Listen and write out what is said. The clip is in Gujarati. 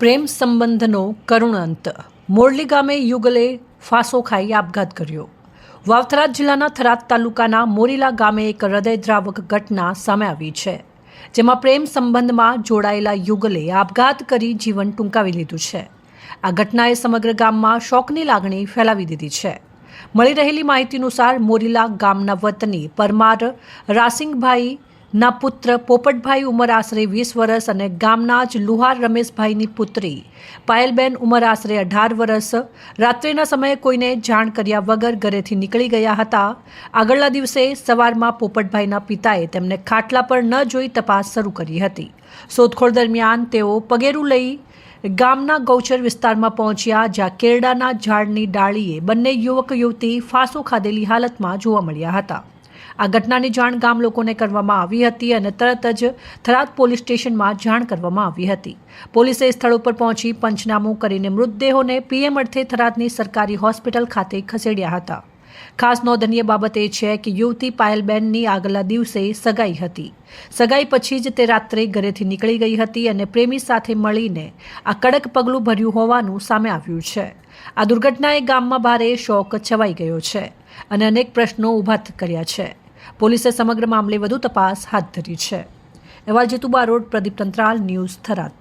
પ્રેમ સંબંધનો કરુણ અંત. મોરલી ગામે યુગલે ફાંસો ખાઈ આપઘાત કર્યો. વાવથરા જિલ્લાના થરાદ તાલુકાના મોરીલા ગામે એક હૃદયદ્રાવક ઘટના સામે આવી છે, જેમાં પ્રેમ સંબંધમાં જોડાયેલા યુગલે આપઘાત કરી જીવન ટૂંકાવી લીધું છે. આ ઘટનાએ સમગ્ર ગામમાં શોકની લાગણી ફેલાવી દીધી છે. મળી રહેલી માહિતી અનુસાર મોરીલા ગામના વતની પરમાર રાસિંગભાઈ ના પુત્ર પોપટભાઈ ઉંમર આશરે 20 વર્ષ અને ગામના જ લુહાર રમેશભાઈની પુત્રી પાયલબેન ઉંમર આશરે 18 વર્ષ રાત્રિના સમયે કોઈને જાણ કર્યા વગર ઘરેથી નીકળી ગયા હતા. આગળના દિવસે સવારમાં પોપટભાઈના પિતાએ તેમને ખાટલા પર ન જોઈ તપાસ શરૂ કરી હતી. શોધખોળ દરમિયાન તેઓ પગેરું લઈ ગામના ગૌચર વિસ્તારમાં પહોંચ્યા, જ્યાં કેરડાના ઝાડની ડાળીએ બંને યુવક યુવતી ફાંસો ખાધેલી હાલતમાં જોવા મળ્યા હતા. આ ઘટનાની જાણ ગામ લોકોને કરવામાં આવી હતી અને તરત જ થરાદ પોલીસ સ્ટેશનમાં જાણ કરવામાં આવી હતી. પોલીસે સ્થળ ઉપર પહોંચી પંચનામું કરીને મૃતદેહોને પીએમ અર્થે થરાદની સરકારી હોસ્પિટલ ખાતે ખસેડ્યા હતા. ખાસ નોંધનીય બાબત એ છે કે યુવતી પાયલબેનની આગલા દિવસે સગાઈ હતી. સગાઈ પછી જ તે રાત્રે ઘરેથી નીકળી ગઈ હતી અને પ્રેમી સાથે મળીને આ કડક પગલું ભર્યું હોવાનું સામે આવ્યું છે. આ દુર્ઘટનાએ ગામમાં ભારે શોક છવાઈ ગયો છે અને અનેક પ્રશ્નો ઊભા કર્યા છે. પોલીસે સમગ્ર મામલે વધુ તપાસ હાથ ધરી છે. અહેવાલ જેતુ બારોટ, પ્રદીપ તંત્રાલ, ન્યૂઝ થરાદ.